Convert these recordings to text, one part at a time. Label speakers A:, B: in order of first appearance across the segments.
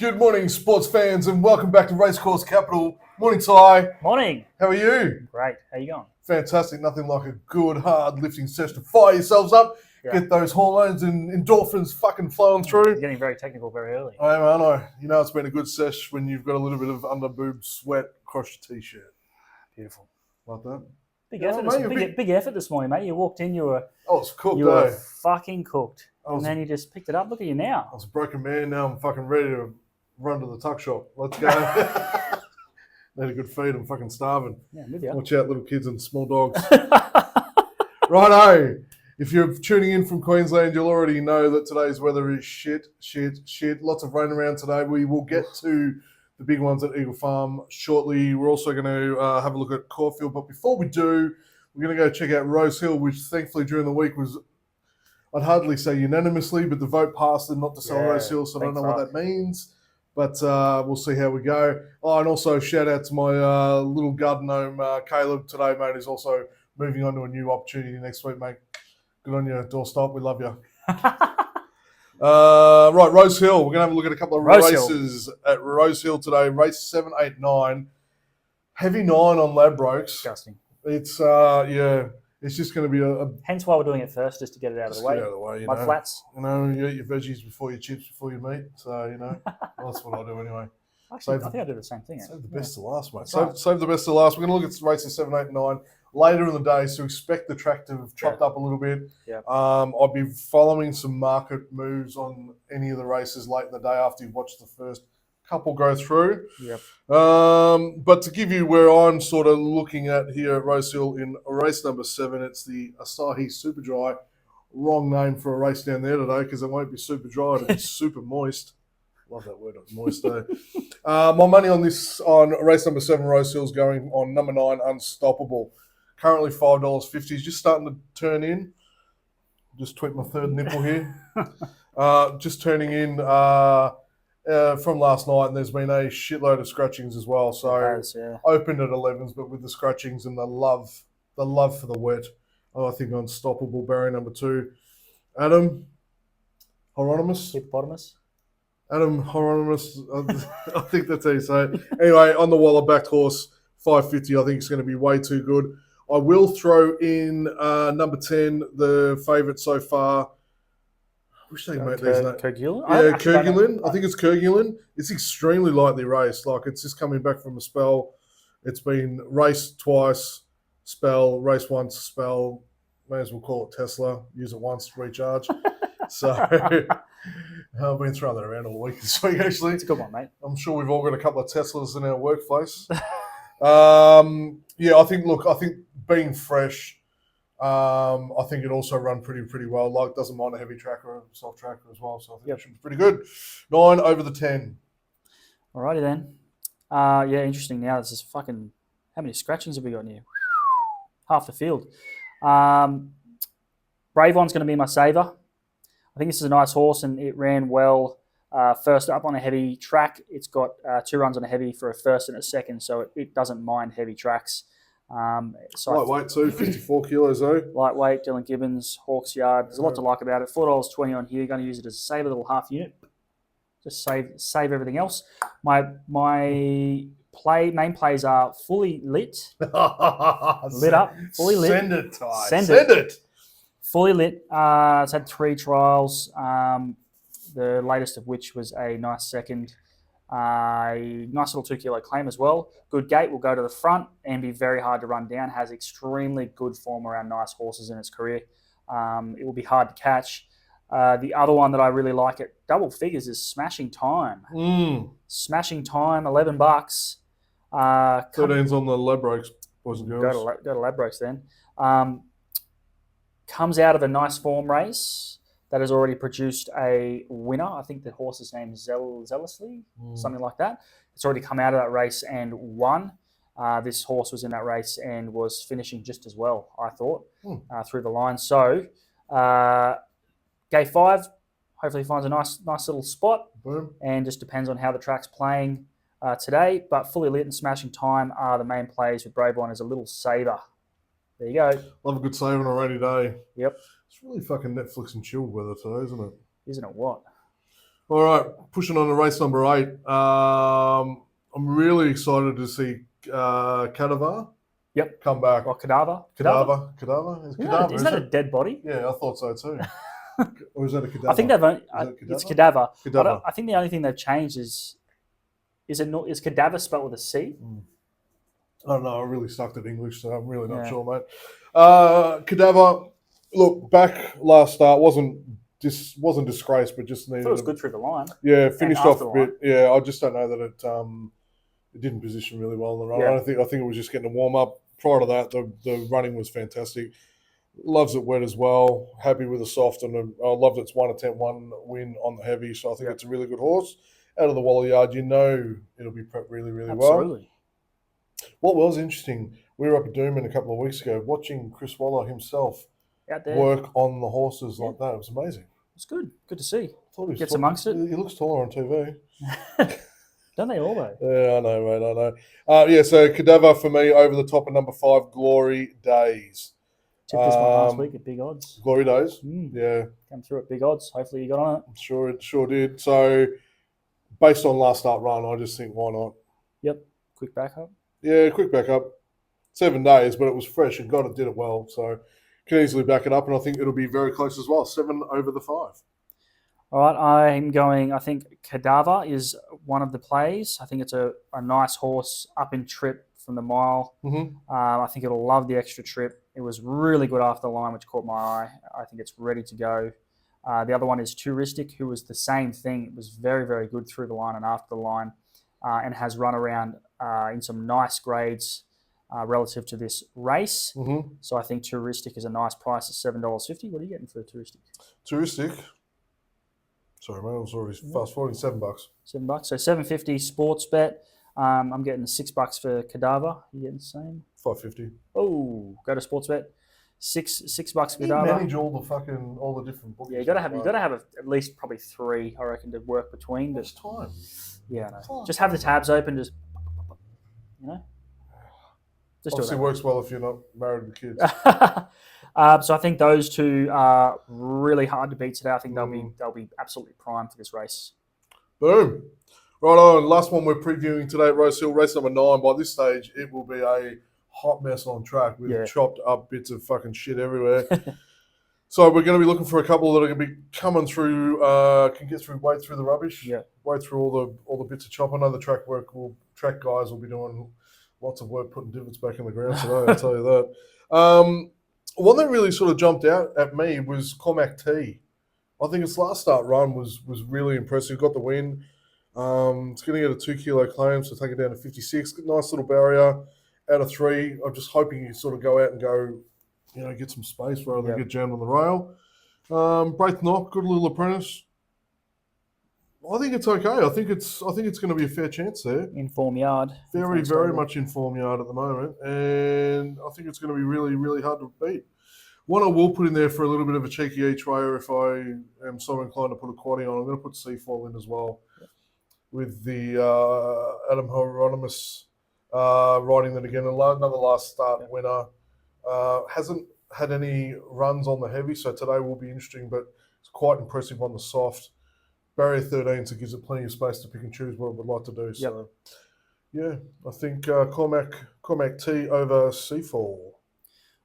A: Good morning, sports fans, and welcome back to Racecourse Capital. Morning, Ty.
B: Morning.
A: How are you?
B: Great. How you going?
A: Fantastic. Nothing like a good, hard lifting session to fire yourselves up, get those hormones and endorphins fucking flowing through.
B: You're getting very technical very early.
A: I know. You know it's been a good sesh when you've got a little bit of under-boob sweat across your T-shirt.
B: Beautiful.
A: Like that.
B: Big effort this morning, mate. You walked in, you were
A: cooked,
B: you were fucking cooked. And then you just picked it up. Look at you now.
A: I was a broken man. Now I'm fucking ready to run to the tuck shop. Let's go. Need a good feed. I'm fucking starving.
B: Yeah, I'm with you.
A: Watch out, little kids and small dogs. Righto. If you're tuning in from Queensland, you'll already know that today's weather is shit. Lots of rain around today. We will get to the big ones at Eagle Farm shortly. We're also going to have a look at Caulfield. But before we do, we're going to go check out Rose Hill, which thankfully during the week was, I'd hardly say unanimously, but the vote passed and not to sell Rose Hill, so I don't know what that means. But we'll see how we go. Oh, and also shout out to my little garden gnome, Caleb, today, mate, who's also moving on to a new opportunity next week, mate. Good on you, doorstop. We love you. Right, Rose Hill. We're going to have a look at a couple of races at Rose Hill today. Race 7, 8, 9. Heavy 9 on Ladbrokes.
B: Disgusting.
A: It's, it's just going to be a...
B: Hence why we're doing it first, just to get it out of the way.
A: Get out of the way, you
B: Like
A: know.
B: flats.
A: You know, you eat your veggies before your chips, before your meat. So, you know, well, that's what I do anyway.
B: Actually, I think I do the same thing.
A: Save the best to last, mate.
B: Right.
A: Save the best to last. We're going to look at races 7, 8, 9 later in the day, so expect the track to have chopped up a little bit.
B: Yeah.
A: I'll be following some market moves on any of the races late in the day after you've watched the first couple go through.
B: Yep.
A: But to give you where I'm sort of looking at here at Rose Hill in race number 7, it's the Asahi Super Dry. Wrong name for a race down there today because it won't be super dry, it'll be super moist. Love that word, moist, though. My money on race number 7, Rose Hill's going on number 9, Unstoppable. Currently $5.50. He's just starting to turn in. Just tweak my third nipple here. Just turning in from last night, and there's been a shitload of scratchings as well. So opened at 11s, but with the scratchings and the love for the wet, I think Unstoppable, barrier number 2. Adam Hieronymus.
B: Hippopotamus.
A: Adam Hieronymus, I think that's how you say it. Anyway, on the Waller-backed horse, $5.50, I think it's going to be way too good. I will throw in number 10, the favourite so far. I wish they made these names.
B: Kerguelen?
A: Yeah, Kerguelen. I think it's Kerguelen. It's extremely lightly raced. Like, it's just coming back from a spell. It's been raced twice, spell, race once, spell. May as well call it Tesla. Use it once, recharge. So I've been throwing that around all week this week, actually.
B: It's a good one, mate.
A: I'm sure we've all got a couple of Teslas in our workplace. I think being fresh, I think it also run pretty well. Like, doesn't mind a heavy tracker, a soft tracker as well. So I think it should be pretty good. 9 over the 10.
B: Alrighty then. Interesting. Now this is fucking. How many scratchings have we got in here? Half the field. Brave One's going to be my saver. I think this is a nice horse and it ran well. First up on a heavy track. It's got 2 runs on a heavy for a first and a second, so it doesn't mind heavy tracks.
A: Lightweight too, 54 kilos though.
B: Lightweight, Dylan Gibbons, Hawks Yard. There's a lot to like about it. $4.20 on here. You're going to use it as a saver, little half unit. Just save everything else. My main plays are fully lit. Lit up. Fully lit.
A: Send it, Ty.
B: Send it. Fully lit. It's had 3 trials. The latest of which was a nice second. A nice little 2 kilo claim as well. Good gait, will go to the front and be very hard to run down. Has extremely good form around nice horses in its career. It will be hard to catch. The other one that I really like at double figures is Smashing Time. Smashing Time, $11.
A: 13's on the Ladbrokes, boys and girls.
B: Go to Ladbrokes then. Comes out of a nice form race that has already produced a winner. I think the horse's name is Zealously, something like that. It's already come out of that race and won. This horse was in that race and was finishing just as well, I thought, through the line. So, Gate 5, hopefully finds a nice little spot.
A: Boom. And
B: just depends on how the track's playing today. But Fully Lit and Smashing Time are the main plays with Brave One as a little saver. There you go.
A: Love a good save on a rainy day.
B: Yep.
A: It's really fucking Netflix and chilled weather today, isn't it?
B: Isn't it what?
A: All right, pushing on to race number 8. I'm really excited to see Cadaver
B: Yep.
A: come back.
B: Or Cadaver.
A: Cadaver?
B: Isn't that a dead body?
A: Yeah, I thought so too. Or is that a cadaver?
B: I think they've only, it's Cadaver.
A: Cadaver.
B: I think the only thing they've changed is is Cadaver spelled with a C?
A: I don't know. I really sucked at English, so I'm really not
B: Yeah.
A: sure, mate. Cadaver, look, back last start wasn't disgraced, but just
B: I
A: needed.
B: thought it was good through the line.
A: Yeah, finished off
B: after
A: a
B: the
A: bit. Yeah, I just don't know that it didn't position really well in the run.
B: Yeah.
A: I think it was just getting a warm up. Prior to that, the running was fantastic. Loves it wet as well. Happy with the soft, and I loved its 1 attempt, 1 win on the heavy. So I think it's a really good horse. Out of the Waller Yard, you know it'll be prepped really, really well.
B: Absolutely.
A: What was interesting, we were up at Doomben a couple of weeks ago, watching Chris Waller himself
B: Out there.
A: work on the horses like that. It was amazing.
B: It's good. Good to see.
A: Thought he was
B: Gets amongst it.
A: He looks taller on TV.
B: Don't they all though?
A: Yeah, I know, mate. I know. Yeah, so Cadaver for me over the top at number 5, Glory Days.
B: Tipped this one last week at big odds.
A: Glory Days.
B: Mm.
A: Yeah,
B: Come through at big odds. Hopefully you got on it.
A: I'm sure it sure did. So based on last start run, I just think why not?
B: Yep. Quick backup.
A: Yeah, quick backup. 7 days, but it was fresh and God, it did it well. So can easily back it up, and I think it'll be very close as well. 7 over the 5.
B: All right, I'm going. I think Cadaver is one of the plays. I think it's a nice horse up in trip from the mile.
A: Mm-hmm.
B: I think it'll love the extra trip. It was really good after the line, which caught my eye. I think it's ready to go. The other one is Touristic, who was the same thing. It was very, very good through the line and after the line, and has run around in some nice grades relative to this race.
A: Mm-hmm.
B: So I think Touristic is a nice price at $7.50. What are you getting for Touristic?
A: Touristic. Sorry, mate, I was already fast forwarding. $7.
B: $7. So $7.50 sports bet. I'm getting $6 for Cadaver. You getting the same?
A: $5.50.
B: Oh, go to sports bet. $6 for
A: You
B: Cadaver.
A: manage all the different books.
B: Yeah, you got to have at least probably 3, I reckon, to work between. But
A: It's time.
B: yeah, no. Just have the tabs open. Just just
A: Obviously
B: do
A: works well if you're not married with kids.
B: So I think those two are really hard to beat today. I think they'll be absolutely primed for this race.
A: Boom. Right on. Last one we're previewing today at Rose Hill, race number 9. By this stage, it will be a hot mess on track with chopped up bits of fucking shit everywhere. So we're going to be looking for a couple that are going to be coming through, can get through, wade through the rubbish, wade through all the bits of chop. I know the track guys will be doing lots of work putting divots back in the ground today, I'll tell you that. One that really sort of jumped out at me was Cormac T. I think its last start run was really impressive. Got the win. It's going to get a 2 kilo claim, so take it down to 56. Nice little barrier out of 3. I'm just hoping you sort of go out and go, get some space rather than get jammed on the rail. Braith Knock, good little apprentice. I think it's okay. I think it's going to be a fair chance there.
B: In form yard.
A: Very much in form yard at the moment, and I think it's going to be really, really hard to beat. One I will put in there for a little bit of a cheeky each wayer if I am so inclined to put a quaddie on. I'm going to put Seafall in as well, with the Adam Hieronymus riding that again. Another last start winner. Hasn't had any runs on the heavy, so today will be interesting, but it's quite impressive on the soft. Barrier 13, so it gives it plenty of space to pick and choose what it would like to do. So, yeah, I think Cormac T over Seafall.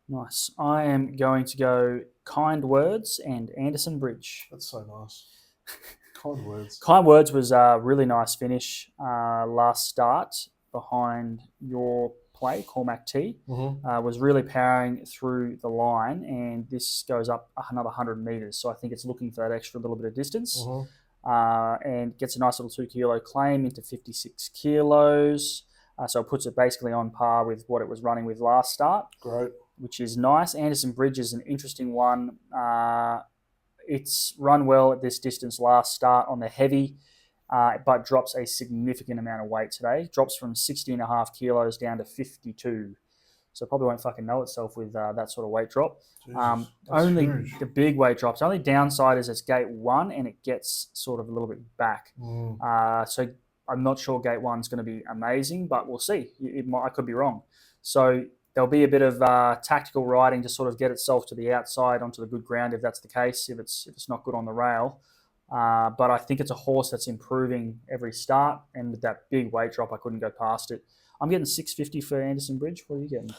B: Nice. I am going to go Kind Words and Anderson Bridge.
A: That's so nice. Kind Words.
B: Kind Words was a really nice finish last start behind your play, Cormac T.
A: Mm-hmm.
B: Was really powering through the line, and this goes up another 100 metres. So I think it's looking for that extra little bit of distance.
A: Mm-hmm.
B: And gets a nice little 2 kilo claim into 56 kilos. So it puts it basically on par with what it was running with last start.
A: Great.
B: Which is nice. Anderson Bridge is an interesting one. It's run well at this distance last start on the heavy, but drops a significant amount of weight today. Drops from 60.5 kilos down to 52. So it probably won't fucking know itself with that sort of weight drop. Only huge. The big weight drops. Only downside is it's gate 1 and it gets sort of a little bit back. So I'm not sure gate 1's going to be amazing, but we'll see. I could be wrong. So there'll be a bit of tactical riding to sort of get itself to the outside onto the good ground if that's the case. If it's not good on the rail, But I think it's a horse that's improving every start, and with that big weight drop, I couldn't go past it. I'm getting 650 for Anderson Bridge. What are you getting?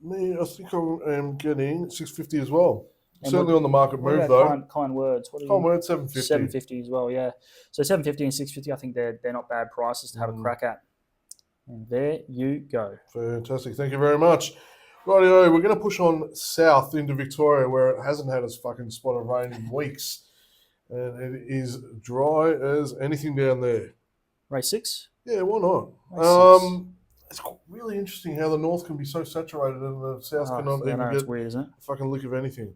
A: Me, I think I am getting 650 as well.
B: And
A: Certainly on the market
B: what
A: move
B: about
A: though.
B: kind words? What are
A: Come
B: you?
A: on, 750.
B: 750 as well, yeah. So 750 and 650, I think they're not bad prices to have a crack at. And there you go.
A: Fantastic. Thank you very much. Rightio, we're going to push on south into Victoria where it hasn't had its fucking spot of rain in weeks. And it is dry as anything down there.
B: Race 6?
A: Yeah, why not?
B: Race 6.
A: It's really interesting how the north can be so saturated and the south cannot
B: Yeah,
A: even
B: no,
A: get
B: it's weird, isn't it?
A: a fucking lick of anything.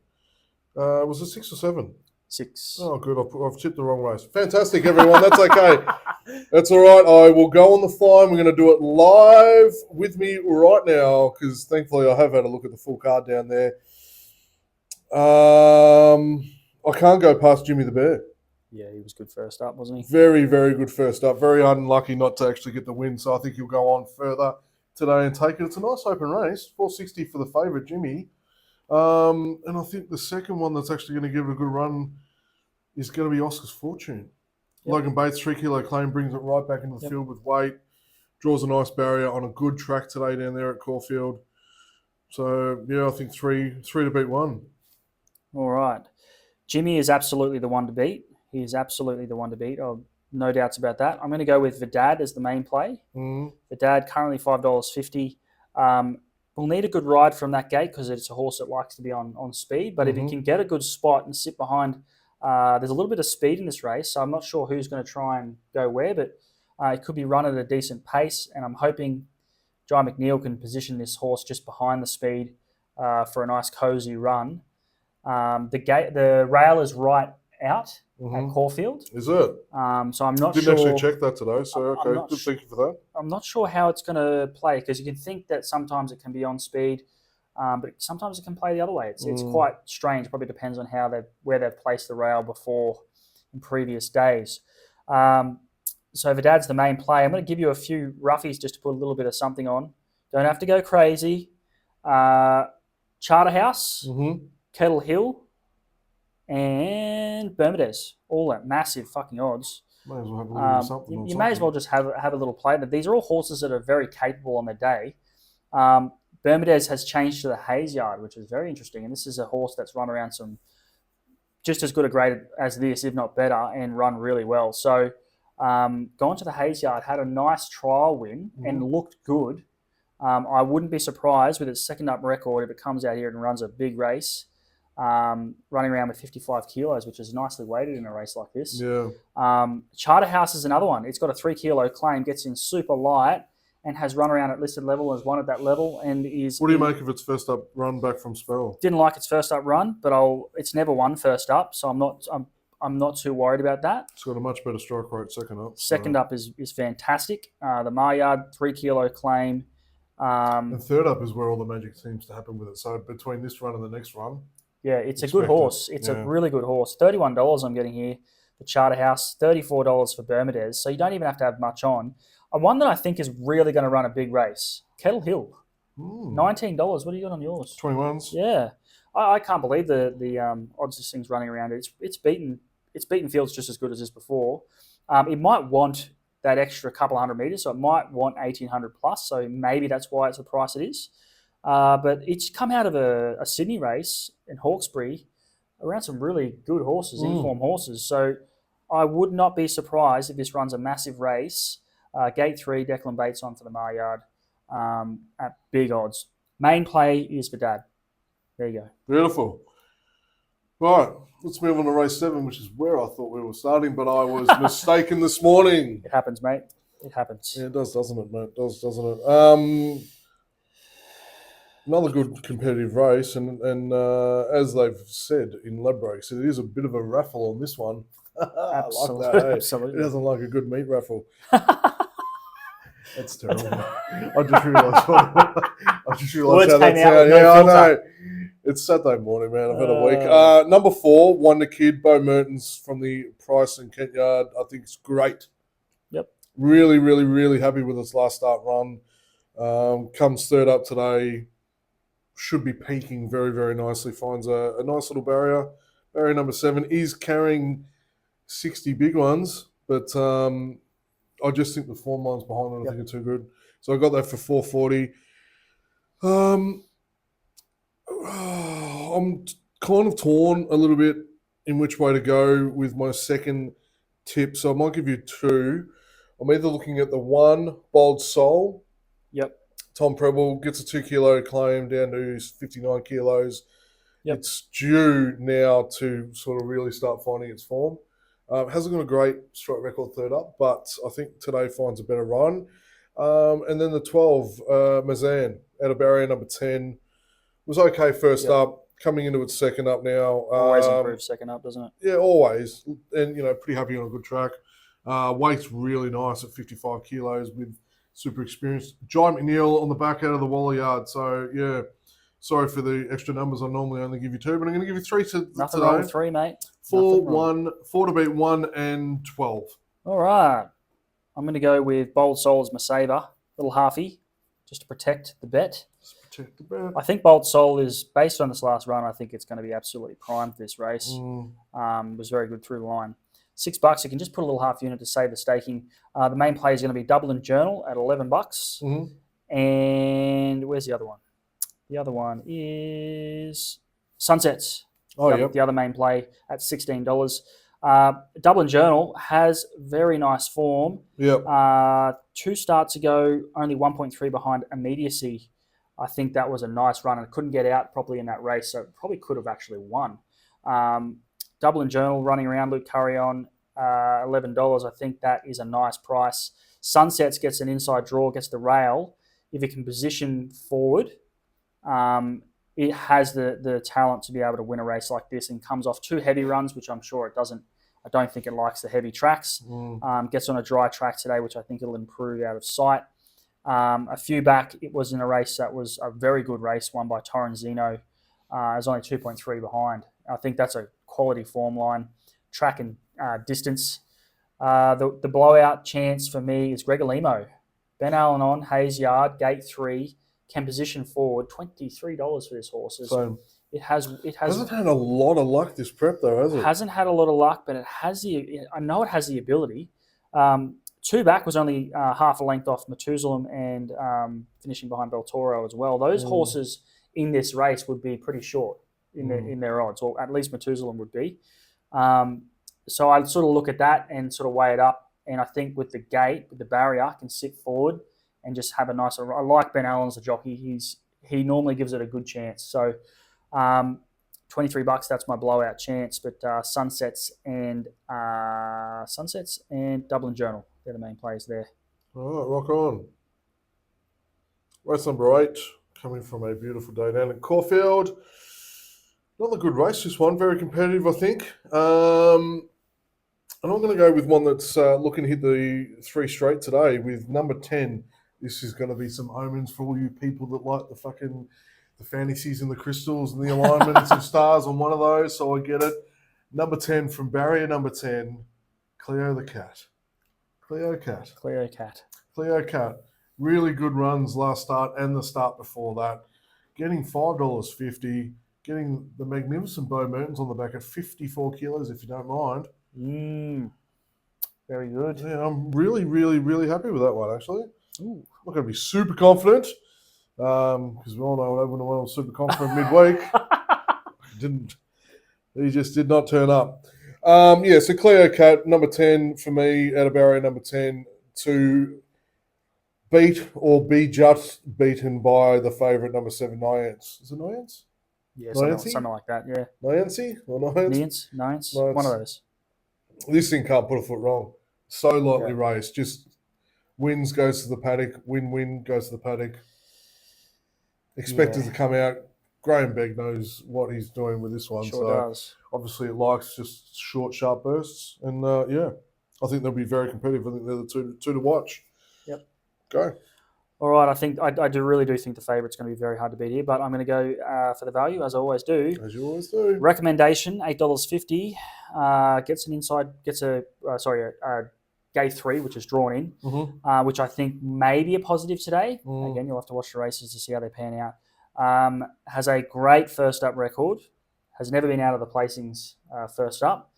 A: Was it 6 or 7?
B: 6.
A: Oh, good. I've tipped the wrong race. Fantastic, everyone. That's okay. That's all right. I will go on the fly. We're going to do it live with me right now because thankfully I have had a look at the full card down there. I can't go past Jimmy the Bear.
B: Yeah, he was good first up, wasn't he?
A: Very, very good first up. Very unlucky not to actually get the win. So I think he'll go on further today and take it. It's a nice open race. 460 for the favourite, Jimmy. And I think the second one that's actually going to give it a good run is going to be Oscar's Fortune. Yep. Logan Bates, 3 kilo claim, brings it right back into the field with weight. Draws a nice barrier on a good track today down there at Caulfield. So, yeah, I think three to beat 1.
B: All right. Jimmy is absolutely the one to beat. He is absolutely the one to beat. Oh, no doubts about that. I'm going to go with Vidad as the main play. Vidad, currently $5.50. We'll need a good ride from that gate because it's a horse that likes to be on speed. But if he can get a good spot and sit behind, there's a little bit of speed in this race. So I'm not sure who's going to try and go where, but it could be run at a decent pace. And I'm hoping Jai McNeil can position this horse just behind the speed for a nice cozy run. The rail is right out at Caulfield.
A: Is it?
B: So I'm not
A: sure. Didn't actually check that today, so okay, good. Thank you for that.
B: I'm not sure how it's going to play because you can think that sometimes it can be on speed, but sometimes it can play the other way. It's quite strange. Probably depends on where they've placed the rail before in previous days. So Vidad's the main play. I'm going to give you a few roughies just to put a little bit of something on. Don't have to go crazy. Charterhouse, Kettle Hill, and Bermudez, all at massive fucking odds.
A: May as well have a little bit of something.
B: You may as well just have a little play. But these are all horses that are very capable on their day. Bermudez has changed to the Hayes Yard, which is very interesting. And this is a horse that's run around some just as good a grade as this, if not better, and run really well. So gone to the Hayes Yard, had a nice trial win and looked good. I wouldn't be surprised with its second up record if it comes out here and runs a big race. Running around with 55 kilos, which is nicely weighted in a race like this.
A: Yeah.
B: Charterhouse is another one. It's got a 3 kilo claim, gets in super light, and has run around at listed level, has won at that level, and is.
A: What do you make of its first up run back from spell?
B: Didn't like its first up run, but it's never won first up, so I'm not too worried about that.
A: It's got a much better strike rate second up.
B: Second up is fantastic. The Maryard 3 kilo claim.
A: And third up is where all the magic seems to happen with it. So between this run and the next run.
B: Yeah, it's a good horse. It's a really good horse. $31 I'm getting here. The Charterhouse, $34 for Bermudez. So you don't even have to have much on. One that I think is really going to run a big race, Kettle Hill. $19. What do you got on yours?
A: 21s.
B: Yeah. I can't believe the odds this thing's running around. It's beaten fields just as good as this before. It might want that extra couple hundred metres, so it might want 1,800 plus. So maybe that's why it's the price it is. But it's come out of a Sydney race in Hawkesbury around some really good horses, informed horses. So I would not be surprised if this runs a massive race. Gate 3, Declan Bates on for the Maryard at big odds. Main play is for Dad. There you go.
A: Beautiful. Right, let's move on to race 7, which is where I thought we were starting, but I was mistaken this morning.
B: It happens, mate. It happens.
A: Yeah, it does, doesn't it, mate? It does, doesn't it? Another good competitive race, and as they've said in Ladbrokes, it is a bit of a raffle on this one.
B: Absolutely.
A: I like that, eh?
B: Absolutely.
A: It doesn't like a good meat raffle. That's terrible. I just realised how that's yeah, I know. It's Saturday morning, man. I've had a week. Number 4, Wonder Kid, Bo Mertens from the Price and Kent Yard. I think it's great.
B: Yep.
A: Really, really, really happy with its last start run. Comes third up today. Should be peaking very, very nicely. Finds a nice little barrier. Barrier number 7 is carrying 60 big ones, but I just think the form lines behind them I think are too good. So I got that for 440. I'm kind of torn a little bit in which way to go with my second tip. So I might give you two. I'm either looking at the one, Bold Soul.
B: Yep.
A: Tom Preble gets a 2 kilo claim down to 59 kilos.
B: Yep.
A: It's due now to sort of really start finding its form. Hasn't got a great strike record third up, but I think today finds a better run. And then the 12, Mazan, out of barrier number 10, was okay first up, coming into its second up now.
B: Always improves second up, doesn't it?
A: Yeah, always. And, pretty happy on a good track. Weight's really nice at 55 kilos with super experienced. Giant McNeil on the back out of the Waller yard. So, yeah, sorry for the extra numbers. I normally only give you two, but I'm going to give you three
B: Nothing
A: today.
B: wrong with three, mate.
A: 4 to beat 1 and 12.
B: All right. I'm going to go with Bold Soul as my saver, little halfie, just to protect the bet.
A: Protect the bet.
B: I think Bold Soul is, based on this last run, I think it's going to be absolutely primed for this race. Was very good through the line. $6, you can just put a little half unit to save the staking. The main play is going to be Dublin Journal at $11. And where's the other one? The other one is Sunsets. The other main play at $16. Dublin Journal has very nice form.
A: Yep.
B: 2 starts ago, only 1.3 behind Immediacy. I think that was a nice run and couldn't get out properly in that race, so probably could have actually won. Dublin Journal running around, Luke Curry on $11. I think that is a nice price. Sunsets gets an inside draw, gets the rail. If it can position forward, it has the talent to be able to win a race like this and comes off 2 heavy runs, which I'm sure it doesn't. I don't think it likes the heavy tracks. Gets on a dry track today, which I think it'll improve out of sight. A few back, it was in a race that was a very good race, won by Torrenzino. It was only 2.3 behind. I think that's a quality form line. Track and distance. The blowout chance for me is Gregolimo. Ben Allen on, Hayes Yard, gate 3, can position forward. $23 for this horse. It hasn't
A: had a lot of luck this prep though, has it?
B: Hasn't had a lot of luck, but I know it has the ability. 2 back was only half a length off Methuselah and finishing behind Beltoro as well. Those horses in this race would be pretty short in their odds, or at least Methuselah would be. So I'd sort of look at that and sort of weigh it up. And I think with the gate, with the barrier, I can sit forward and just have a nice. I like Ben Allen as a jockey. He normally gives it a good chance. So $23, that's my blowout chance. But Sunsets and Dublin Journal, they're the main plays there.
A: All right, rock on. Race number 8, coming from a beautiful day down at Caulfield. Not a good race, this one. Very competitive, I think. And I'm going to go with one that's looking to hit the 3 straight today with number 10. This is going to be some omens for all you people that like the fantasies and the crystals and the alignments of stars on one of those, so I get it. Number 10 from barrier number 10, Cleo the Cat. Cleo Cat. Really good runs last start and the start before that. Getting $5.50, getting the magnificent Bo Mertens on the back at 54 kilos, if you don't mind.
B: Very good.
A: Yeah, I'm really, really, really happy with that one, actually. I'm not going to be super confident because we all know what happened when I was super confident midweek. He just did not turn up. So Cleo Cat, number 10 for me, out of barrier number 10, to beat or be just beaten by the favourite number 7, Nyance. Is it Nyance?
B: Yeah, something like that, yeah.
A: Nyancey or Nyance?
B: Nyance. One of those.
A: This thing can't put a foot wrong. So lightly raced. Just wins, goes to the paddock. Win, goes to the paddock. Expected to come out. Graham Begg knows what he's doing with this one.
B: Sure does.
A: Obviously it likes just short, sharp bursts. And, I think they'll be very competitive. I think they're the two to watch.
B: Yep.
A: Go.
B: All right, I think I really do think the favourite's going to be very hard to beat here, but I'm going to go for the value, as I always do.
A: As you always do.
B: Recommendation, $8.50. Gets a gate 3, which is drawn in, which I think may be a positive today. Again, you'll have to watch the races to see how they pan out. Has a great first up record. Has never been out of the placings first up.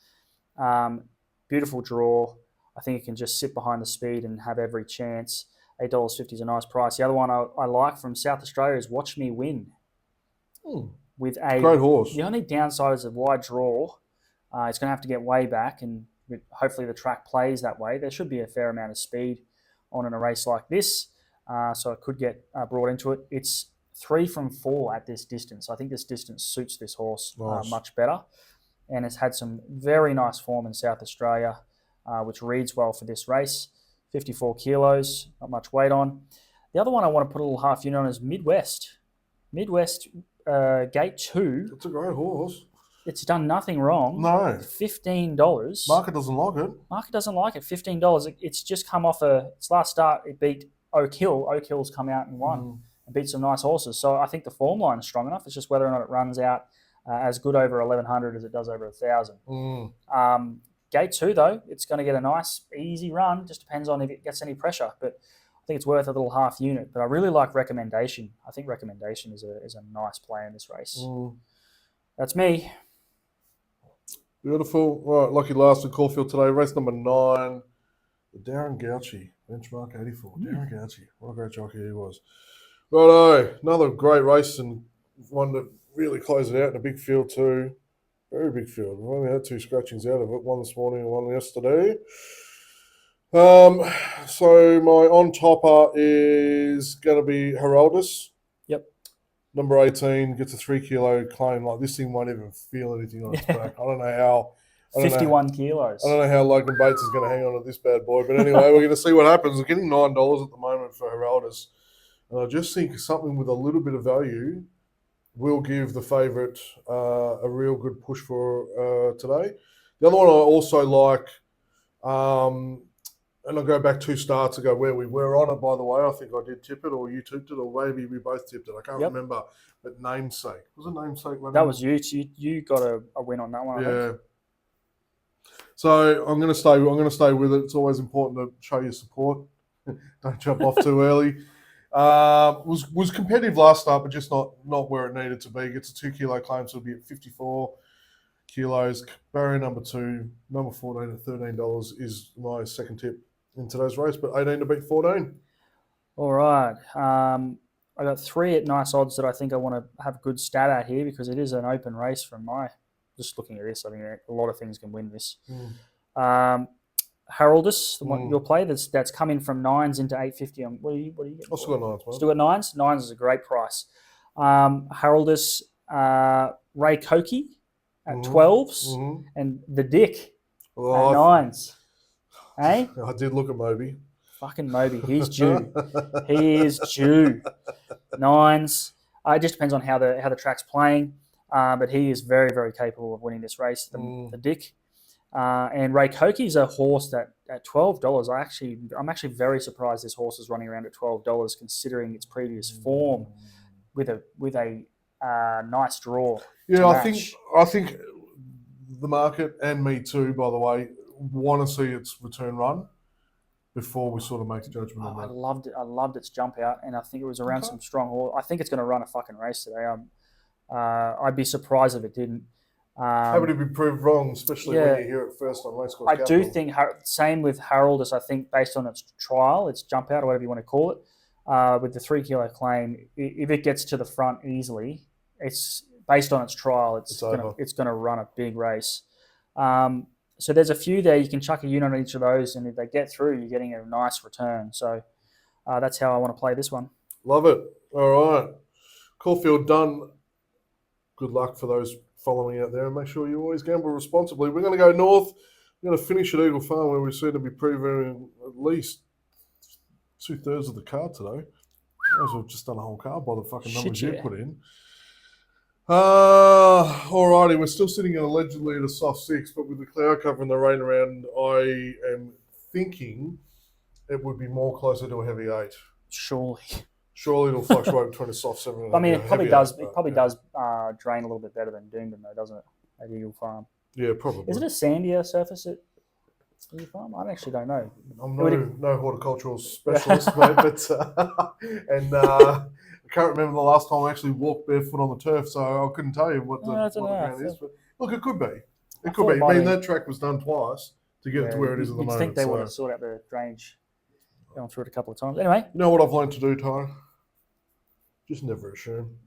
B: beautiful draw. I think it can just sit behind the speed and have every chance. $8.50 is a nice price. The other one I like from South Australia is Watch Me Win. With
A: Great horse.
B: The only downside is a wide draw. It's going to have to get way back, and hopefully the track plays that way. There should be a fair amount of speed on in a race like this, so it could get brought into it. It's 3 from 4 at this distance. I think this distance suits this horse much better, and it's had some very nice form in South Australia, which reads well for this race. 54 kilos, not much weight on. The other one I want to put a little half unit on is Midwest. Midwest Gate 2.
A: It's a great horse.
B: It's done nothing wrong.
A: No.
B: $15.
A: Market doesn't like it.
B: Market doesn't like it. $15. It's just come off its last start. It beat Oak Hill. Oak Hill's come out and won. It beat some nice horses. So I think the form line is strong enough. It's just whether or not it runs out as good over 1,100 as it does over 1,000. Gate 2, though, it's going to get a nice, easy run. Just depends on if it gets any pressure. But I think it's worth a little half unit. But I really like Recommendation. I think Recommendation is a nice play in this race. That's me.
A: Beautiful. Right, lucky last in Caulfield today. Race number 9. The Darren Gauci. Benchmark 84. Darren Gauci. What a great jockey he was. Righto. Another great race and one that really closed it out in a big field too. Very big field. We only had 2 scratchings out of it. One this morning and one yesterday. So my on-topper is going to be Heraldus.
B: Yep.
A: Number 18 gets a 3 kilo claim. Like this thing won't even feel anything on its back. I don't know how.
B: 51 kilos.
A: I don't know how Logan Bates is going to hang on to this bad boy. But anyway, we're going to see what happens. We're getting $9 at the moment for Heraldus. And I just think something with a little bit of value will give the favourite a real good push for today. The other one I also like, and I'll go back 2 starts ago where we were on it, by the way. I think I did tip it, or you tipped it, or maybe we both tipped it. I can't remember. But Namesake. Was it Namesake?
B: That was you. You got a win on that one, I think.
A: So I'm going to stay with it. It's always important to show your support. Don't jump off too early. Was competitive last start, but just not where it needed to be. Gets a 2 kilo claim, so it'll be at 54 kilos. Barrier number 2, number 14 at $13 is my second tip in today's race, but 18 to beat 14.
B: All right. I got 3 at nice odds that I think I want to have a good stat at here because it is an open race from my. Just looking at this, I think a lot of things can win this. Heraldus, the one you'll play, that's coming from 9s into 850. What do you get?
A: I've still got 9s, man.
B: Still got 9s? 9s is a great price. Heraldus, Ray Koki at 12s, and the Dick at 9s. Hey?
A: I did look at Moby.
B: Fucking Moby. He's due. He is due. 9s. It just depends on how the track's playing. But he is very, very capable of winning this race, the Dick. And Ray Koki is a horse that at $12, I'm actually very surprised this horse is running around at $12 considering its previous form with a nice draw.
A: Yeah, I think the market and me too, by the way, want to see its return run before we sort of make a judgment on that.
B: I loved its jump out, and I think it was around some strong horse. I think it's going to run a fucking race today. I'd be surprised if it didn't.
A: Happy to be proved wrong, especially when you hear it first on Racecourse
B: I
A: Capital.
B: do think, same with Heraldus, I think based on its trial, its jump out, or whatever you want to call it, with the 3 kilo claim, if it gets to the front easily, it's based on its trial, it's going to run a big race. So there's a few there. You can chuck a unit on each of those, and if they get through, you're getting a nice return. So that's how I want to play this one.
A: Love it. All right. Caulfield done. Good luck for those following out there, and make sure you always gamble responsibly. We're going to go north. We're going to finish at Eagle Farm, where we seem to be previewing at least 2/3 of the card today. As we've just done a whole card by the fucking numbers you put in. Alrighty, we're still sitting allegedly at a soft 6, but with the cloud cover and the rain around, I am thinking it would be more closer to a heavy 8. Surely it'll fluctuate between a soft 7 and
B: I mean,
A: a
B: it probably
A: heavy
B: does.
A: 8,
B: It probably does drain a little bit better than Doomben, though, doesn't it? At Eagle Farm.
A: Yeah, probably.
B: Is it a sandier surface at Eagle Farm? I actually don't know.
A: I'm no horticultural specialist, mate, but I can't remember the last time I actually walked barefoot on the turf, so I couldn't tell you what the ground is. But look, it could be. It could be. I mean, that track was done twice. to get it to where it is at the
B: You'd
A: moment.
B: think they would have sorted out the drainage, going through it a couple of times. Anyway.
A: You know what I've learned to do, Ty? Just never assume.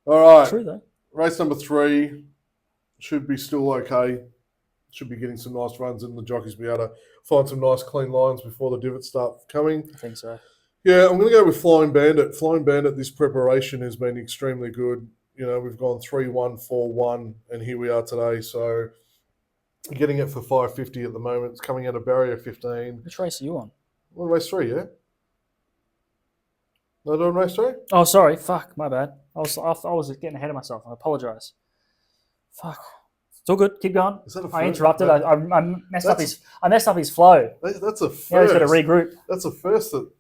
A: All right.
B: True, though.
A: Race number 3 should be still okay. Should be getting some nice runs in. The jockeys be able to find some nice clean lines before the divots start coming.
B: I think so.
A: Yeah, I'm going to go with Flying Bandit. Flying Bandit, this preparation has been extremely good. You know, we've gone 3-1, 4-1, and here we are today. So getting it for $5.50 at the moment. It's coming out of barrier 15.
B: Which race are you on?
A: Well, race 3, yeah? No, doing race 3?
B: Oh, sorry. Fuck, my bad. I was getting ahead of myself. I apologise. Fuck. It's all good. Keep going.
A: Is that a first?
B: I interrupted. I messed up his. I messed up his flow.
A: That's a first.
B: Now he's got to regroup.
A: That's a first that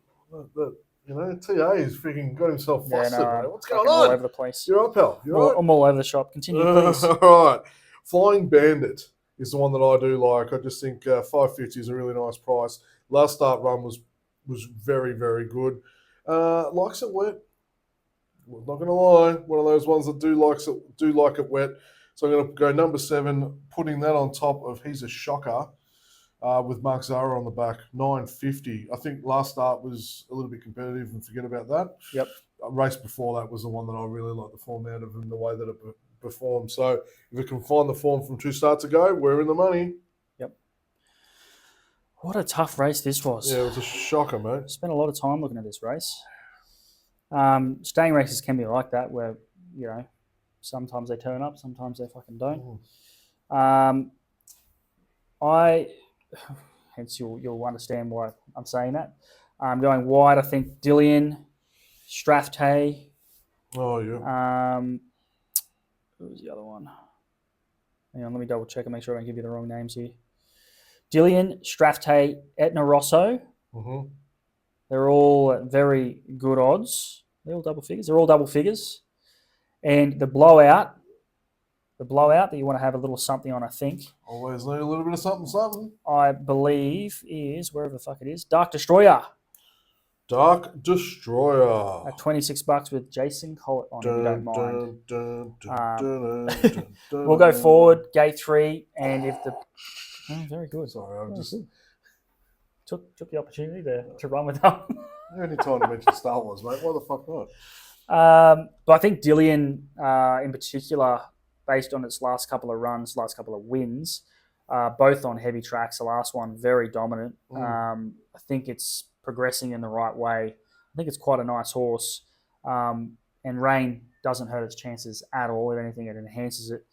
A: you know, TA is freaking got himself flustered.
B: Yeah,
A: What's going
B: all
A: on?
B: over the place.
A: You're up, pal. You're right.
B: I'm all over the shop. Continue, please.
A: All right. Flying Bandit is the one that I do like. I just think $5.50 is a really nice price. Last start run was very, very good. Likes it wet. I'm not going to lie. One of those ones that do like it wet. So I'm going to go number 7, putting that on top of He's a Shocker with Mark Zara on the back, $9.50. I think last start was a little bit competitive and forget about that.
B: Yep.
A: Race before that was the one that I really liked the form out of and the way that it performed. So if it can find the form from 2 starts ago, we're in the money.
B: Yep. What a tough race this was.
A: Yeah, it was a shocker, mate.
B: Spent a lot of time looking at this race. Staying races can be like that, where, you know, sometimes they turn up, sometimes they fucking don't. Hence you'll understand why I'm saying that. I'm going wide. I think Dillian, Strathtay.
A: Oh yeah.
B: Who was the other one? Hang on, let me double check and make sure I don't give you the wrong names here. Dillian, Strathtay, Etna Rosso.
A: Mm-hmm.
B: They're all at very good odds. They're all double figures. They're all double figures. And the blowout that you want to have a little something on, I think.
A: Always need a little bit of something.
B: I believe is, wherever the fuck it is, Dark Destroyer.
A: Dark Destroyer.
B: At $26 with Jason Collett on, if you don't mind. We'll go forward, gate 3, and if the... Oh, very good.
A: Sorry, I just...
B: Took the opportunity to run with that.
A: Any time to mention Star Wars, mate. Why the fuck not?
B: But I think Dillian, in particular, based on its last couple of runs, last couple of wins, both on heavy tracks, the last one very dominant. I think it's progressing in the right way. I think it's quite a nice horse. And rain doesn't hurt its chances at all. If anything, it enhances it.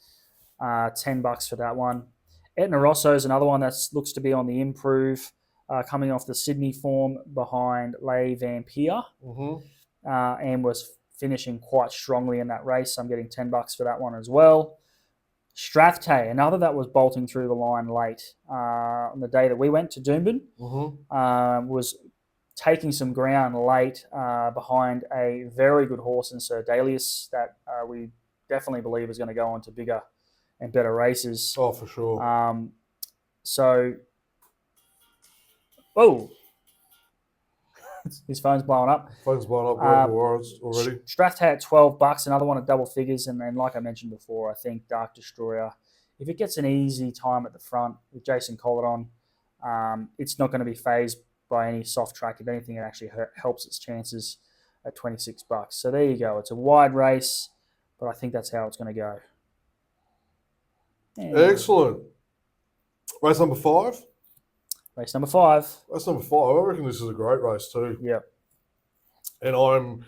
B: $10 for that one. Etna Rosso is another one that looks to be on the improve, coming off the Sydney form behind Les Vampire, and was finishing quite strongly in that race. So I'm getting $10 for that one as well. Strathtay, another that was bolting through the line late on the day that we went to Doomben, was taking some ground late behind a very good horse in Sir Dalius that we definitely believe is going to go on to bigger and better races.
A: Oh, for sure.
B: Whoa. His phone's blowing up.
A: Phone's blowing up already.
B: Strathtay at $12, another one at double figures. And then, like I mentioned before, I think Dark Destroyer, if it gets an easy time at the front with Jason Collett on, it's not going to be phased by any soft track. If anything, it actually helps its chances at $26. So there you go. It's a wide race, but I think that's how it's going to go. And
A: excellent. Race number 5?
B: Race number 5.
A: Race number 5. I reckon this is a great race too.
B: Yep.
A: And I'm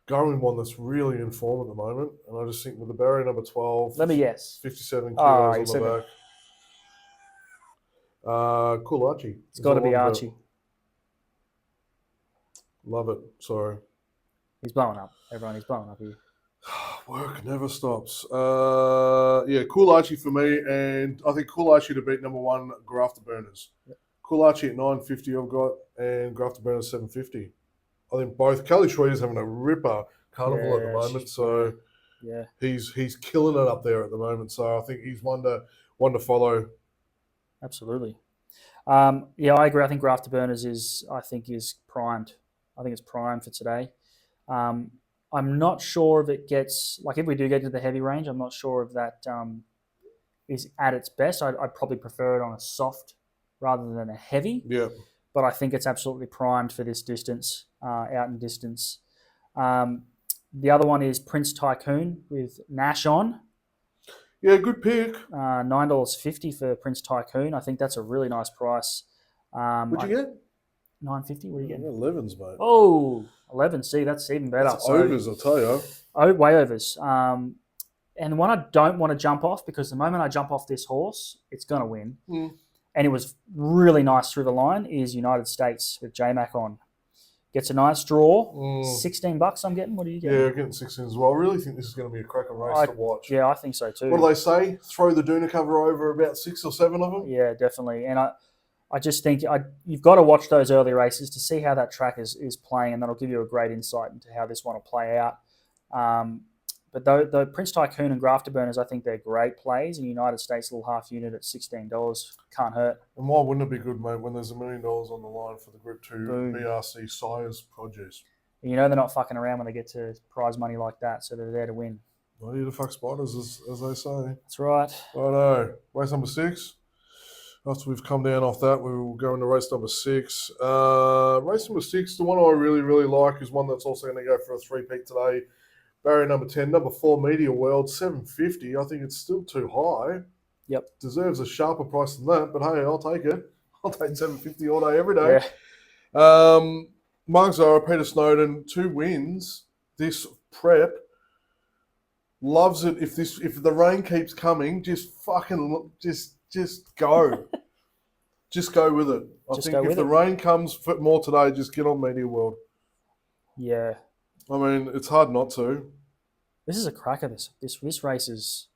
A: going with one that's really in form at the moment. And I just think with the barrier number 12.
B: Let me guess.
A: 57 kilos on the back. Cool Archie.
B: It's got to be Archie.
A: Love it. Sorry.
B: He's blowing up. Everyone, he's blowing up here.
A: Work never stops. Cool Archie for me. And I think Cool Archie to beat number 1, Grafter Burners. Yep. Cool Archie at $9.50 I've got, and Grafter Burners $7.50. I think both. Kelly Schroeder's having a ripper carnival at the moment, so he's killing it up there at the moment. So I think he's one to follow.
B: Absolutely. I agree. I think Grafter Burners is primed. I think it's primed for today. I'm not sure if it gets, like if we do get to the heavy range, I'm not sure if that is at its best. I'd probably prefer it on a soft rather than a heavy.
A: Yeah.
B: But I think it's absolutely primed for this distance, out in distance. The other one is Prince Tycoon with Nash on.
A: Yeah, good pick.
B: $9.50 for Prince Tycoon. I think that's a really nice price.
A: What'd you get?
B: $9.50. What are you getting?
A: 11s, mate.
B: Oh, 11. See, that's even better.
A: That's overs, I'll tell you.
B: Oh, way overs. And the one I don't want to jump off, because the moment I jump off this horse, it's going to win.
A: Mm.
B: And it was really nice through the line, is United States with J-Mac on. Gets a nice draw. $16 I'm getting. What are you getting?
A: Yeah, I'm getting 16 as well. I really think this is going to be a cracker race to watch.
B: Yeah, I think so too.
A: What do they say? Throw the Doona cover over about 6 or 7 of them?
B: Yeah, definitely. And I just think you've got to watch those early races to see how that track is playing, and that'll give you a great insight into how this one will play out. But the Prince Tycoon and Grafter Burners, I think they're great plays. And United States little half unit at $16 can't hurt.
A: And why wouldn't it be good, mate, when there's $1 million on the line for the Group 2
B: Boom.
A: BRC Sires produce?
B: And you know they're not fucking around when they get to prize money like that, so they're there to win.
A: Not here to fuck spiders, as they say.
B: That's right.
A: Righto. Race number 6. After we've come down off that, we will go into race number 6. Race number 6, the one I really, really like, is one that's also going to go for a 3-peat today. Barrier number 10, number 4, Media World, $7.50. I think it's still too high.
B: Yep.
A: Deserves a sharper price than that, but hey, I'll take it. I'll take $7.50 all day, every day.
B: Yeah.
A: Mark Zara, Peter Snowden, 2 wins. This prep loves it. If the rain keeps coming, just fucking just go. Just go with it. I think if the rain comes for more today, just get on Media World.
B: Yeah.
A: I mean, it's hard not to.
B: This is a cracker. This race is.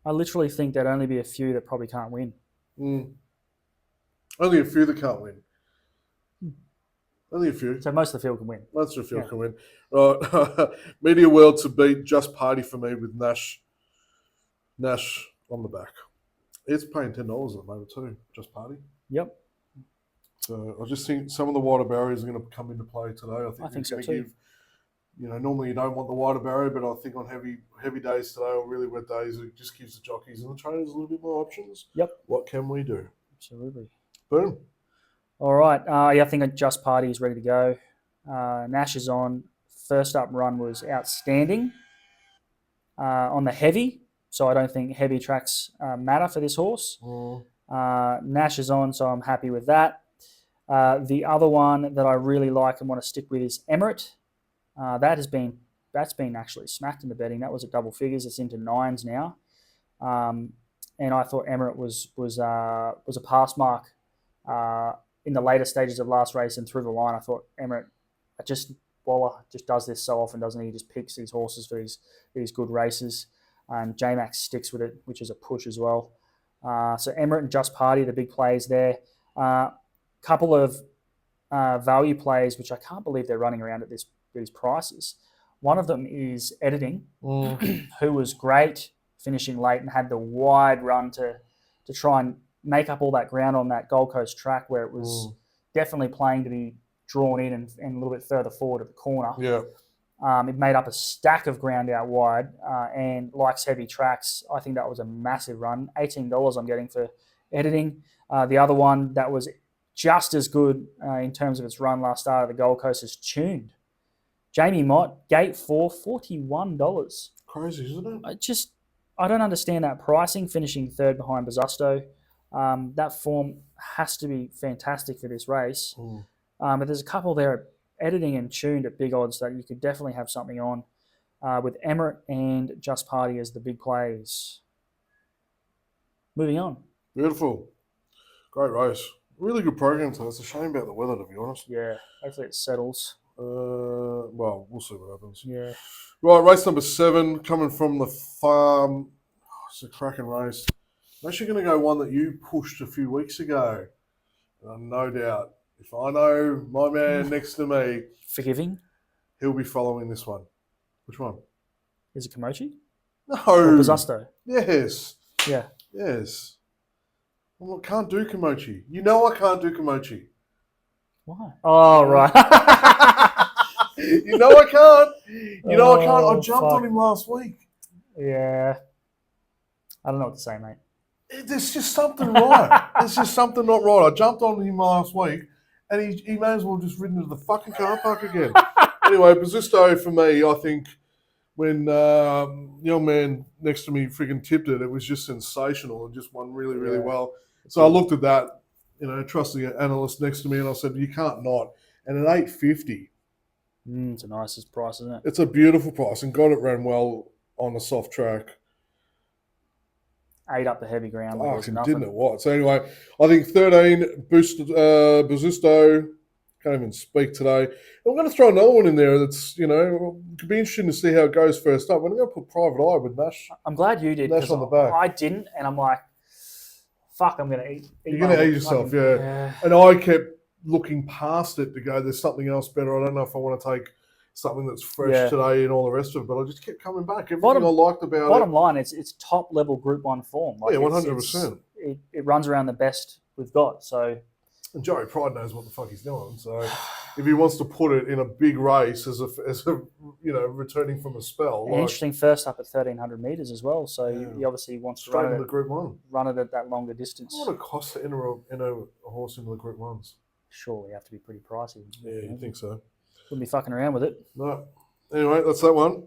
B: I literally think there'd only be a few that probably can't win.
A: Only a few that can't win. Only a few.
B: So most of the field can win.
A: Most of the field can win. Right. Media World to beat Just Party for me with Nash on the back. It's paying $10 at the moment too, Just Party.
B: Yep.
A: So I just think some of the wider barriers are going to come into play today. I think
B: so too.
A: Normally you don't want the wider barrier, but I think on heavy days today or really wet days, it just gives the jockeys and the trainers a little bit more options.
B: Yep.
A: What can we do?
B: Absolutely.
A: Boom.
B: All right. I think Just Party is ready to go. Nash is on. First up run was outstanding on the heavy, so I don't think heavy tracks matter for this horse. Nash is on, so I'm happy with that. The other one that I really like and want to stick with is Emirate. That's been actually smacked in the betting. That was at double figures. It's into 9s now, and I thought Emirate was a pass mark in the later stages of last race and through the line. I thought Emirate Waller just does this so often, doesn't he? He just picks these horses for these good races, and J-Max sticks with it, which is a push as well. So Emirate and Just Party, the big plays there. Couple of value plays, which I can't believe they're running around at these prices. One of them is Editing, who was great finishing late and had the wide run to try and make up all that ground on that Gold Coast track where it was definitely playing to be drawn in and a little bit further forward at the corner.
A: Yeah.
B: It made up a stack of ground out wide and likes heavy tracks. I think that was a massive run. $18 I'm getting for Editing. The other one that was just as good in terms of its run last start of the Gold Coast is Tuned. Jamie Mott, gate 4, $41.
A: Crazy, isn't it?
B: I don't understand that pricing, finishing third behind Bazusto. That form has to be fantastic for this race. But there's a couple there, Editing and Tuned at big odds that you could definitely have something on with Emirate and Just Party as the big plays. Moving on.
A: Beautiful. Great race. Really good program today. It's a shame about the weather, to be honest.
B: Yeah, hopefully it settles.
A: Well, we'll see what happens.
B: Yeah.
A: Right, race number 7, coming from the farm. It's a cracking race. I'm actually going to go one that you pushed a few weeks ago. No doubt. If I know my man next to me,
B: Forgiving?
A: He'll be following this one. Which one?
B: Is it Komochi?
A: No.
B: Or Bazusto?
A: Yes.
B: Yeah.
A: Yes. I can't do Komochi. You know I can't do Komochi.
B: Why? Oh, right.
A: You know I can't. I can't. I jumped on him last week.
B: Yeah. I don't know what to say, mate.
A: There's just something right. There's just something not right. I jumped on him last week, and he may as well just ridden to the fucking car park again. Anyway, Basisto for me, I think when young man next to me freaking tipped it, it was just sensational and just won really, really well. So I looked at that, trusting an analyst next to me, and I said, you can't not. And at $8.50,
B: It's a nice price, isn't it?
A: it's a beautiful price, and God, it ran well on the soft track.
B: Ate up the heavy ground. Like
A: Fucking didn't it what? So anyway, I think 13, Basisto, can't even speak today. I'm going to throw another one in there that's, could be interesting to see how it goes first up. I'm going to put Private Eye with Nash.
B: I'm glad you did.
A: Nash on the back.
B: I didn't, and I'm like, fuck, I'm going to eat.
A: You're going to eat yourself, yeah. And I kept looking past it to go, there's something else better. I don't know if I want to take something that's fresh today and all the rest of it, but I just kept coming back. Everything I liked about it.
B: Bottom line, it's top level Group 1 form.
A: Like 100%.
B: It runs around the best we've got, so...
A: And Joey Pride knows what the fuck he's doing. So if he wants to put it in a big race as a returning from a spell,
B: interesting first up at 1,300 meters as well. So he obviously wants to run it,
A: the Group 1,
B: run it at that longer distance.
A: What would it cost to enter a horse into the Group 1s?
B: Surely have to be pretty pricey.
A: Yeah, you think so?
B: Wouldn't be fucking around with it.
A: No. Anyway, that's that one.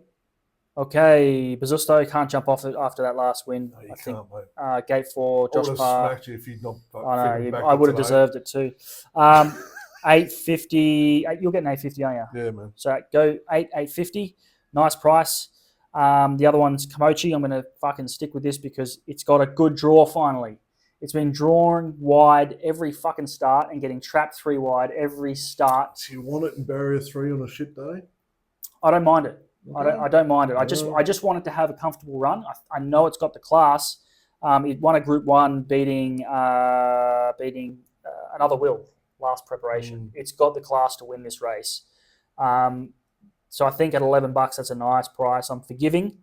B: Okay, Basisto can't jump off it after that last win.
A: No, you can't, mate.
B: Gate 4, Josh
A: Parr. I would have smacked you if you'd not.
B: I would have deserved it too. 850. You're getting 850, aren't you?
A: Yeah, man.
B: So go 850. Nice price. The other one's Kamochi. I'm going to fucking stick with this because it's got a good draw finally. It's been drawn wide every fucking start and getting trapped 3 wide every start.
A: Do you want it in barrier 3 on a shit day?
B: I don't mind it.
A: Okay.
B: I don't mind it. I just want it to have a comfortable run. I know it's got the class. It won a Group 1 beating another Will last preparation. It's got the class to win this race. So I think at $11 that's a nice price. I'm forgiving.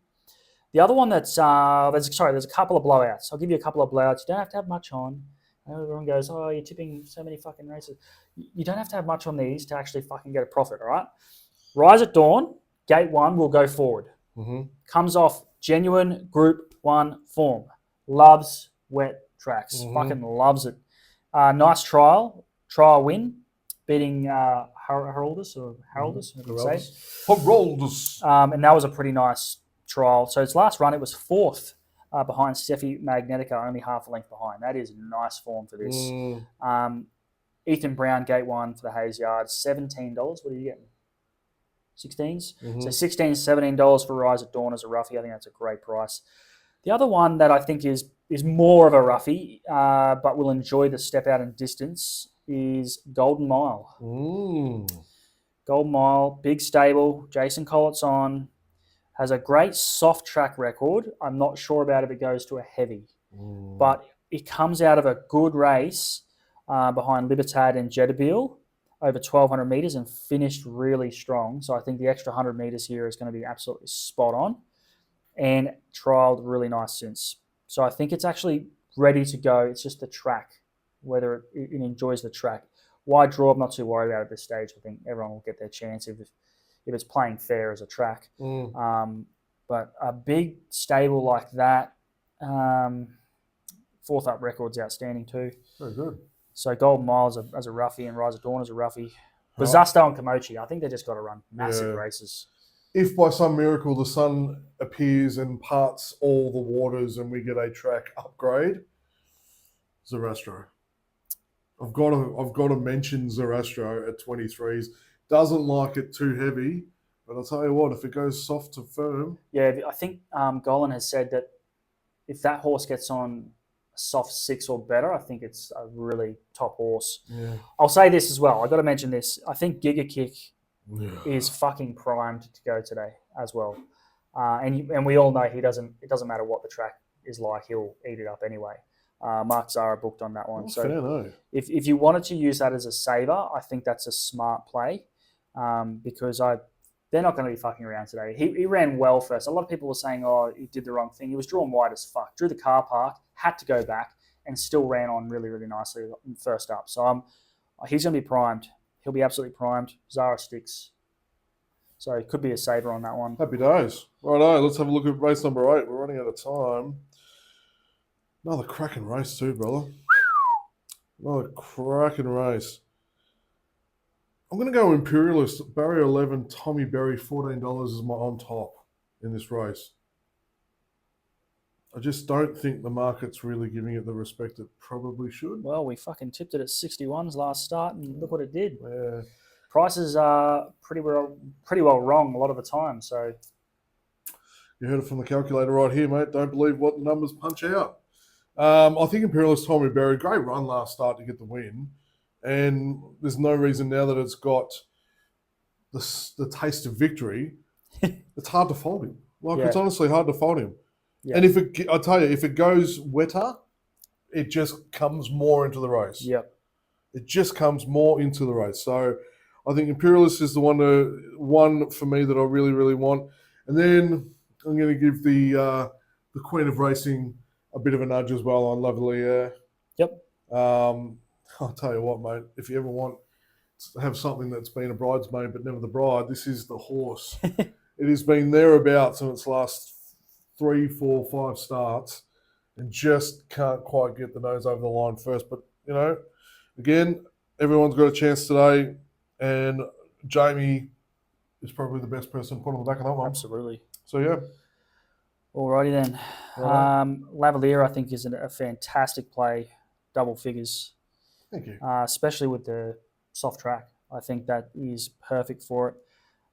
B: The other one there's a couple of blowouts. I'll give you a couple of blowouts. You don't have to have much on. I know everyone goes, oh, you're tipping so many fucking races. You don't have to have much on these to actually fucking get a profit, all right? Rise at Dawn, Gate 1 will go forward.
A: Mm-hmm.
B: Comes off genuine Group 1 form. Loves wet tracks.
A: Mm-hmm.
B: Fucking loves it. Nice trial win, beating Haroldus. And that was a pretty nice trial. So its last run, it was 4th behind Steffi Magnetica, only half a length behind. That is nice form for this. Ethan Brown, Gate 1 for the Hayes Yard, $17. What are you getting? 16s?
A: Mm-hmm.
B: So $16, $17 for Rise at Dawn as a roughie. I think that's a great price. The other one that I think is more of a roughie, but will enjoy the step out in distance, is Golden Mile. Golden Mile, big stable. Jason Collett's on. Has a great soft track record. I'm not sure about if it goes to a heavy. But it comes out of a good race behind Libertad and Jedabeel over 1,200 metres and finished really strong. So I think the extra 100 metres here is going to be absolutely spot on and trialled really nice since. So I think it's actually ready to go. It's just the track, whether it enjoys the track. Wide draw, I'm not too worried about at this stage. I think everyone will get their chance if it's playing fair as a track. But a big stable like that, 4th up record's outstanding too.
A: Very good.
B: So Golden Mile as a roughie and Rise of Dawn as a roughie. Bazasto and Kamochi, I think they just got to run massive races.
A: If by some miracle the sun appears and parts all the waters and we get a track upgrade, Zarastro. I've got to mention Zarastro at 23s. Doesn't like it too heavy, but I'll tell you what, if it goes soft to firm.
B: Yeah, I think Golan has said that if that horse gets on a soft 6 or better, I think it's a really top horse.
A: Yeah.
B: I'll say this as well. I've got to mention this. I think Giga Kick is fucking primed to go today as well. And we all know it doesn't matter what the track is like, he'll eat it up anyway. Mark Zara booked on that one.
A: That's
B: so
A: fair, no.
B: if you wanted to use that as a saver, I think that's a smart play because they're not going to be fucking around today. He ran well first. A lot of people were saying, oh, he did the wrong thing. He was drawn wide as fuck, drew the car park, had to go back, and still ran on really, really nicely first up. So he's going to be primed. He'll be absolutely primed. Zara sticks. So it could be a saver on that one.
A: Happy days. Righto, let's have a look at race number 8. We're running out of time. Another cracking race too, brother. Another cracking race. I'm going to go Imperialist. Barrier 11, Tommy Berry, $14 is my on top in this race. I just don't think the market's really giving it the respect it probably should.
B: Well, we fucking tipped it at 61s last start, and look what it did.
A: Yeah.
B: Prices are pretty well wrong a lot of the time. So
A: You heard it from the calculator right here, mate. Don't believe what the numbers punch out. I think Imperialist Tommy Berry, great run last start to get the win. And there's no reason now that it's got the taste of victory. It's hard to fault him. It's honestly hard to fault him. Yeah. And I tell you, if it goes wetter, it just comes more into the race.
B: Yep.
A: It just comes more into the race. So I think Imperialist is the one for me that I really, really want. And then I'm going to give the Queen of Racing a bit of a nudge as well on Lovely.
B: Yep.
A: I'll tell you what, mate. If you ever want to have something that's been a bridesmaid but never the bride, this is the horse. It has been thereabouts in its last 3, 4, 5 starts and just can't quite get the nose over the line first. But, again, everyone's got a chance today, and Jamie is probably the best person to put on the back of that one.
B: Absolutely.
A: So, yeah.
B: Alrighty then.
A: Right.
B: Lavalier, I think, is a fantastic play, double figures.
A: Thank you.
B: Especially with the soft track. I think that is perfect for it.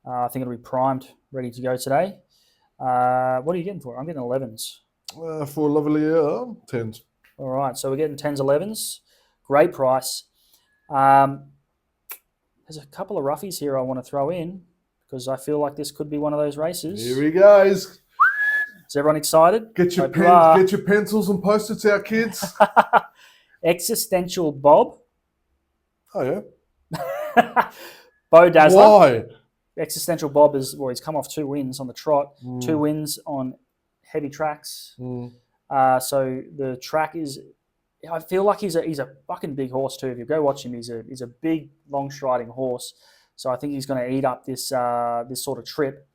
B: I think it'll be primed, ready to go today. What are you getting for it? I'm getting 11s.
A: For Lavalier, 10s.
B: All right, so we're getting 10s, 11s. Great price. There's a couple of roughies here I want to throw in because I feel like this could be one of those races.
A: Here he goes.
B: Is everyone excited?
A: Get your pencils and Post-its out, kids.
B: Existential Bob.
A: Oh, yeah?
B: Bo Dazzler.
A: Why?
B: Existential Bob he's come off 2 wins on the trot, 2 wins on heavy tracks. So the track is, I feel like he's a fucking big horse too. If you go watch him, he's a big, long striding horse. So I think he's going to eat up this sort of trip.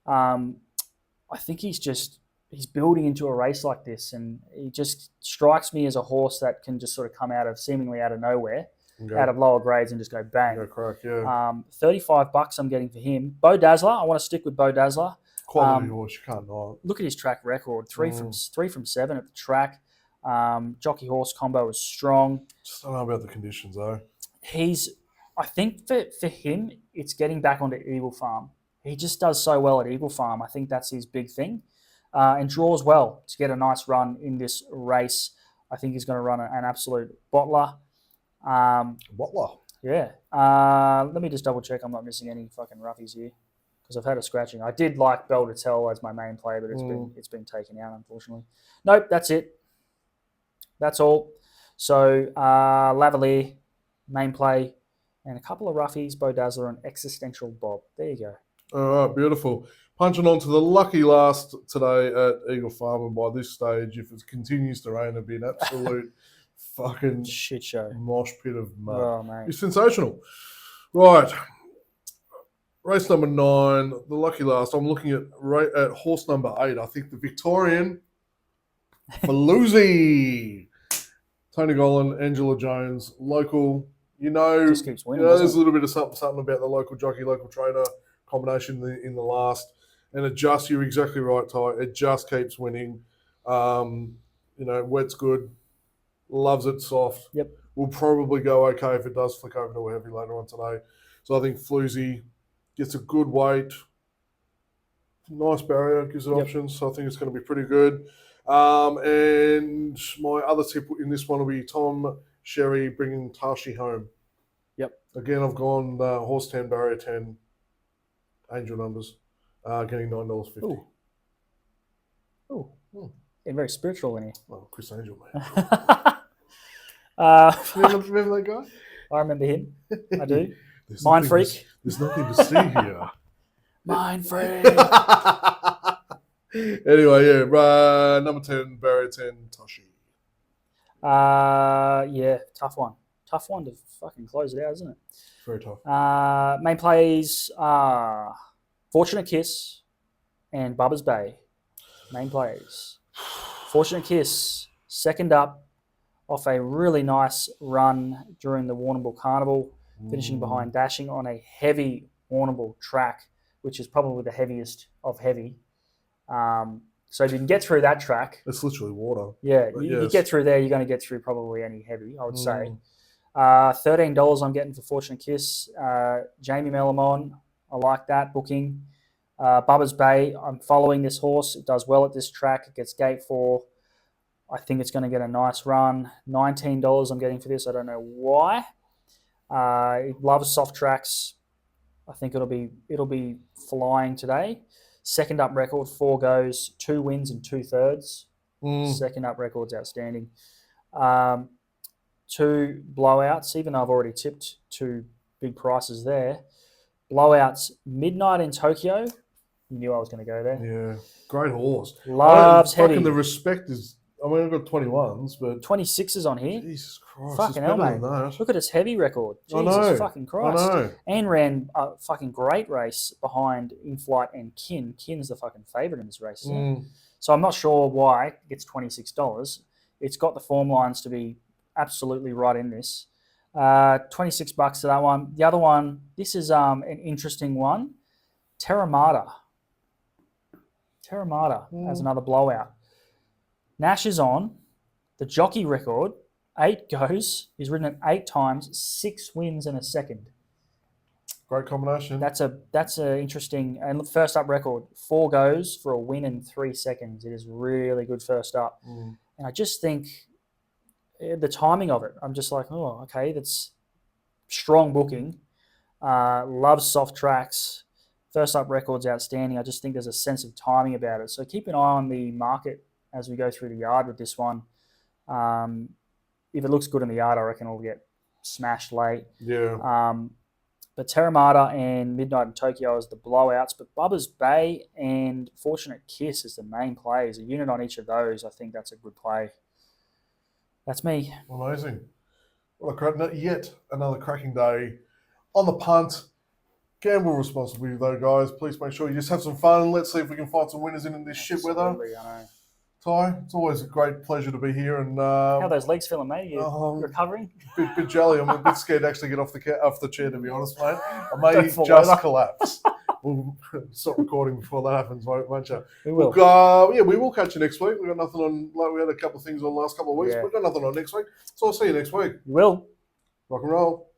B: I think he's building into a race like this, and he just strikes me as a horse that can just sort of come seemingly out of nowhere. Out of lower grades and just go bang.
A: Go crack, yeah.
B: $35 I'm getting for him. Bo Dazzler, I want to stick with Bo Dazzler.
A: Quality horse, you can't not.
B: Look at his track record. 3 from 7 at the track. Jockey horse combo is strong.
A: Just don't know about the conditions though.
B: I think for him, it's getting back onto Eagle Farm. He just does so well at Eagle Farm. I think that's his big thing. And draws well to get a nice run in this race. I think he's going to run an absolute bottler.
A: Bottler?
B: Yeah. Let me just double check I'm not missing any fucking roughies here because I've had a scratching. I did like Bell to Tell as my main play, but it's been taken out, unfortunately. Nope, that's it. That's all. So Lavalier, main play, and a couple of roughies, Bo Dazzler and Existential Bob. There you go.
A: All right, beautiful. Punching on to the lucky last today at Eagle Farm, and by this stage, if it continues to rain, it'll be an absolute fucking
B: shit show.
A: Mosh pit of mud.
B: Oh, mate.
A: It's sensational. Right. Race number 9, the lucky last. I'm looking at horse number 8. I think the Victorian Falusi. Tony Gollan, Angela Jones, local.
B: Just keeps winning,
A: there's a little bit of something about the local jockey, local trainer combination in the last. And you're exactly right, Ty. It just keeps winning. Wet's good. Loves it soft.
B: Yep.
A: Will probably go okay if it does flick over to a heavy later on today. So I think Floozy gets a good weight. Nice barrier, gives it options. So I think it's going to be pretty good. And my other tip in this one will be Tom Sherry bringing Tashi home.
B: Yep.
A: Again, I've gone horse 10, barrier 10, angel numbers, getting $9.50.
B: Oh. And very spiritual in here.
A: Well, Chris Angel, man. Remember that guy?
B: I remember him. I do. Mind freak.
A: There's nothing to see here.
B: Mind freak.
A: Anyway, yeah. Number 10, barrier 10, Tashi.
B: Yeah, tough one. Tough one to fucking close it out, isn't it?
A: Very tough.
B: Main plays are Fortunate Kiss and Bubba's Bay. Main plays. Fortunate Kiss, Second up, off a really nice run during the Warrnambool Carnival, finishing behind Dashing on a heavy Warrnambool track, which is probably the heaviest of heavy. So if you can get through that track,
A: It's literally water.
B: yeah,
A: But
B: you
A: yes.
B: get through there, you're going to get through probably any heavy, I would say. $13 I'm getting for Fortunate Kiss. Jamie Melamon, I like that booking. Bubba's Bay, I'm following this horse. It does well at this track. It gets gate 4. I think it's going to get a nice run. $19 I'm getting for this. I don't know why. It loves soft tracks. I think it'll be flying today. Second up record, 4 goes, 2 wins and 2/3. Second up record's outstanding. 2 blowouts, even though I've already tipped 2 big prices there. Blowouts, Midnight in Tokyo. You knew I was going to go there.
A: Yeah, great horse.
B: Loves heavy.
A: Fucking the respect is. I mean, I've got 21s, but
B: 26s on here.
A: Jesus Christ,
B: Fucking
A: it's
B: hell,
A: better
B: mate.
A: than that.
B: Look at its heavy record.
A: I
B: Jesus
A: know.
B: fucking Christ.
A: I know.
B: And ran a fucking great race behind In Flight and Kin. Kin's the fucking favourite in this race, isn't it? So I'm not sure why it gets $26. It's got the form lines to be absolutely right in this. $26 to that one. The other one, this is an interesting one. Terramata as another blowout. Nash is on. The jockey record, 8 goes. He's ridden it 8 times, 6 wins and a second.
A: Great combination.
B: That's a interesting. And first up record, 4 goes for a win in 3 seconds. It is really good first up. And I just think the timing of it, I'm just like, oh, okay, that's strong booking. Loves soft tracks. First up record's outstanding. I just think there's a sense of timing about it. So keep an eye on the market as we go through the yard with this one. If it looks good in the yard, I reckon it'll get smashed late.
A: Yeah.
B: But Terramata and Midnight in Tokyo is the blowouts. But Bubba's Bay and Fortunate Kiss is the main plays. A unit on each of those, I think that's a good play. That's me.
A: Amazing. Yet another cracking day on the punt. Gamble responsibly, though, guys. Please make sure you just have some fun. Let's see if we can find some winners in this shit weather.
B: Absolutely, I know.
A: Ty, it's always a great pleasure to be here. And
B: how are those legs feeling, mate? You recovering?
A: Bit jelly. I'm a bit scared to actually get off the chair, to be honest, mate. I may just collapse. We'll stop recording before that happens, won't you?
B: We will.
A: Yeah, we will catch you next week. We've got nothing on. Like we had a couple of things on the last couple of weeks.
B: Yeah.
A: We've got nothing on next week. So I'll see you next week.
B: You will.
A: Rock and roll.